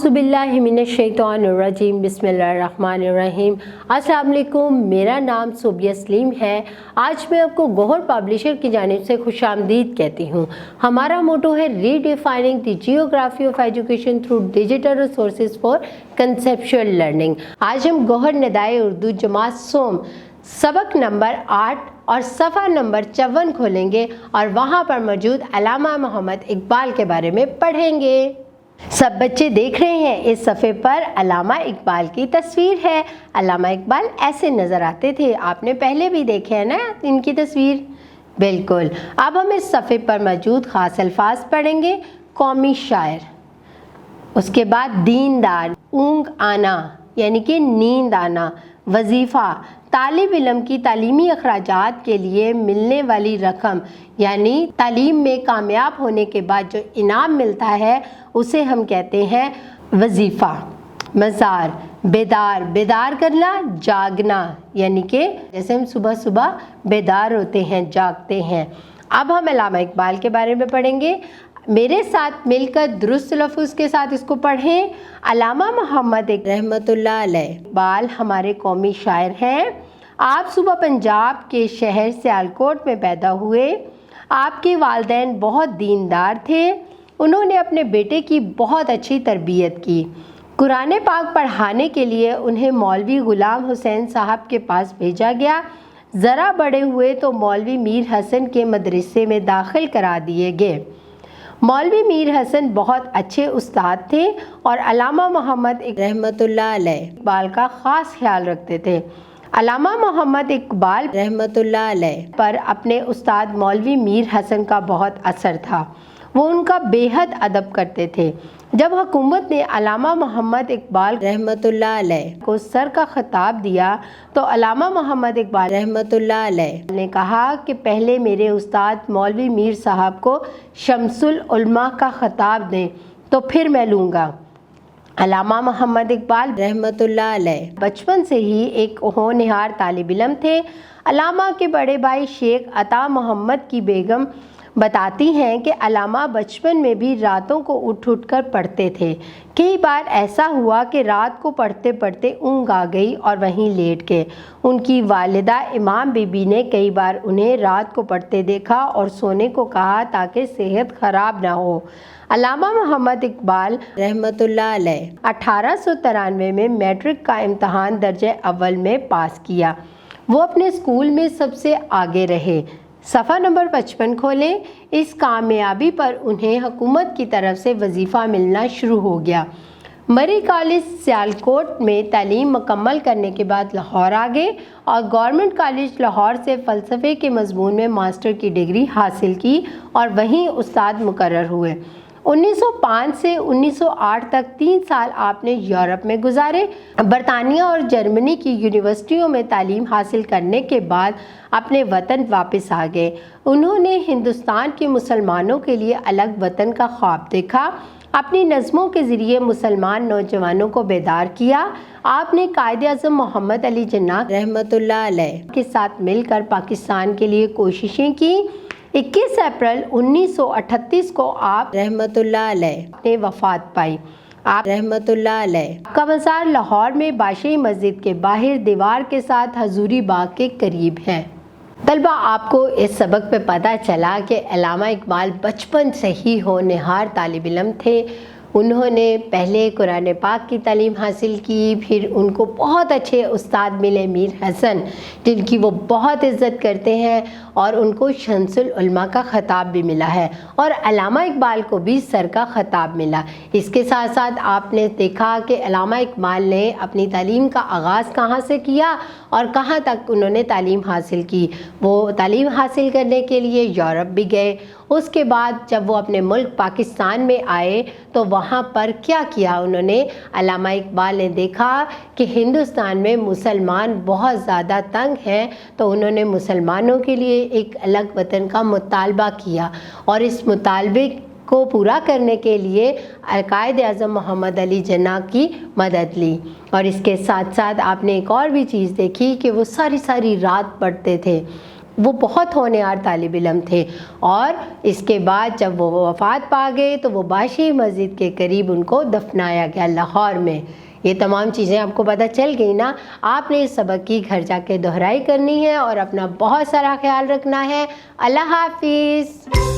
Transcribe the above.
आउज़ुबिल्लाहि मिनश्शैतानिर्रजीम बिस्मिल्लाहिर्रहमानिर्रहीम। अस्सलाम वालेकुम, मेरा नाम सोबिया सलीम है। आज मैं आपको गौहर पब्लिशर की जानिब से खुशामदीद कहती हूँ। हमारा मोटो है redefining the geography of education through digital resources for conceptual learning. आज हम गौहर निदाए उर्दू जमात सोम सबक नंबर 8 और सफ़ा नंबर 54 खोलेंगे और वहाँ पर मौजूद अल्लामा मोहम्मद इकबाल के बारे में पढ़ेंगे। सब बच्चे देख रहे हैं, इस सफ़े पर अल्लामा इकबाल की तस्वीर है। अल्लामा इकबाल ऐसे नज़र आते थे, आपने पहले भी देखे हैं ना इनकी तस्वीर। बिल्कुल। अब हम इस सफ़े पर मौजूद ख़ास अल्फाज पढ़ेंगे। कौमी शायर, उसके बाद दीनदार, ऊँग आना यानी कि नींद आना, वजीफ़ा, तालिब इल्म की तालीमी अखराजात के लिए मिलने वाली रकम यानी तालीम में कामयाब होने के बाद जो इनाम मिलता है उसे हम कहते हैं वजीफ़ा। मज़ार, बेदार, बेदार करना, जागना यानी कि जैसे हम सुबह सुबह बेदार होते हैं, जागते हैं। अब हम अल्लामा इकबाल के बारे में पढ़ेंगे। मेरे साथ मिलकर दुरुस्त लफ्ज़ के साथ इसको पढ़ें। अल्लामा मोहम्मद रहमतुल्लाह अलैह इकबाल हमारे कौमी शायर हैं। आप सुबह पंजाब के शहर सियालकोट में पैदा हुए। आपके वालिदैन बहुत दीनदार थे। उन्होंने अपने बेटे की बहुत अच्छी तरबियत की। कुरान पाक पढ़ाने के लिए उन्हें मौलवी ग़ुलाम हुसैन साहब के पास भेजा गया। ज़रा बड़े हुए तो मौलवी मीर हसन के मदरसे में दाखिल करा दिए गए। मौलवी मीर हसन बहुत अच्छे उस्ताद थे और अल्लामा मोहम्मद रहमतुल्लाह अलैह इकबाल का ख़ास ख्याल रखते थे। अल्लामा मोहम्मद इकबाल रहमतुल्लाह अलैह पर अपने उस्ताद मौलवी मीर हसन का बहुत असर था। वो उनका बेहद अदब करते थे। जब हुकूमत ने अल्लामा मोहम्मद इकबाल रहमतुल्लाह अलैह को सर का खिताब दिया तो अल्लामा मोहम्मद इकबाल रहमतुल्लाह अलैह ने कहा कि पहले मेरे उस्ताद मौलवी मीर साहब को शम्सुल उलमा का खिताब दें तो फिर मैं लूँगा। अल्लामा मोहम्मद इकबाल रहमतुल्लाह अलैह बचपन से ही एक होनहार तालिब इल्म थे। अल्लामा के बड़े भाई शेख अता मोहम्मद की बेगम बताती हैं कि अल्लामा बचपन में भी रातों को उठ कर पढ़ते थे। कई बार ऐसा हुआ कि रात को पढ़ते पढ़ते ऊँघ आ गई और वहीं लेट गए। उनकी वालिदा इमाम बीबी ने कई बार उन्हें रात को पढ़ते देखा और सोने को कहा ताकि सेहत ख़राब ना हो। अल्लामा मोहम्मद इकबाल रहमतुल्लाह अलैह 1893 में मैट्रिक का इम्तहान दर्जे अव्वल में पास किया। वो अपने स्कूल में सबसे आगे रहे। सफ़ा नंबर 55 खोलें। इस कामयाबी पर उन्हें हुकूमत की तरफ से वजीफ़ा मिलना शुरू हो गया। मरी कॉलेज सियालकोट में तालीम मुकम्मल करने के बाद लाहौर आ गए और गवर्नमेंट कॉलेज लाहौर से फ़लसफ़े के मज़मून में मास्टर की डिग्री हासिल की और वहीं उस्ताद मुकर्रर हुए। 1905 से 1908 तक 3 साल आपने यूरोप में गुजारे। बरतानिया और जर्मनी की यूनिवर्सिटियों में तालीम हासिल करने के बाद अपने वतन वापस आ गए। उन्होंने हिंदुस्तान के मुसलमानों के लिए अलग वतन का ख्वाब देखा। अपनी नज़मों के ज़रिए मुसलमान नौजवानों को बेदार किया। आपने कायद-ए-आज़म मोहम्मद अली जिन्ना रहमतुल्लाह अलैह के साथ मिलकर पाकिस्तान के लिए कोशिशें की। 21 अप्रैल 1938 को आप रहमतुल्लाह अलैह ने वफ़ात पाई। आप रहमतुल्लाह अलैह का मज़ार लाहौर में बादशाही मस्जिद के बाहर दीवार के साथ हजूरी बाग के करीब है। तलबा, आपको इस सबक पे पता चला कि अल्लामा इकबाल बचपन से ही होनहार तालिब इल्म थे। उन्होंने पहले कुरान पाक की तालीम हासिल की, फिर उनको बहुत अच्छे उस्ताद मिले मीर हसन जिनकी वो बहुत इज़्ज़त करते हैं और उनको शम्सुल उलमा का ख़िताब भी मिला है और अल्लामा इकबाल को भी सर का ख़िताब मिला। इसके साथ साथ आपने देखा कि अल्लामा इकबाल ने अपनी तालीम का आगाज़ कहाँ से किया और कहाँ तक उन्होंने तालीम हासिल की। वो तालीम हासिल करने के लिए यूरोप भी गए। उसके बाद जब वो अपने मुल्क पाकिस्तान में आए तो वहाँ पर क्या किया उन्होंने, अल्लामा इकबाल ने देखा कि हिंदुस्तान में मुसलमान बहुत ज़्यादा तंग हैं तो उन्होंने मुसलमानों के लिए एक अलग वतन का मुतालबा किया और इस मुतालबे को पूरा करने के लिए कायद-ए-आज़म मोहम्मद अली जिन्ना की मदद ली। और इसके साथ साथ आपने एक और भी चीज़ देखी कि वो सारी सारी रात पढ़ते थे। وہ بہت ہونہار طالب علم تھے، اور اس کے بعد جب وہ وفات پا گئے تو وہ باشی مسجد کے قریب ان کو دفنایا گیا لاہور میں۔ یہ تمام چیزیں آپ کو پتہ چل گئی نا؟ آپ نے اس سبق کی گھر جا کے دہرائی کرنی ہے اور اپنا بہت سارا خیال رکھنا ہے۔ اللہ حافظ۔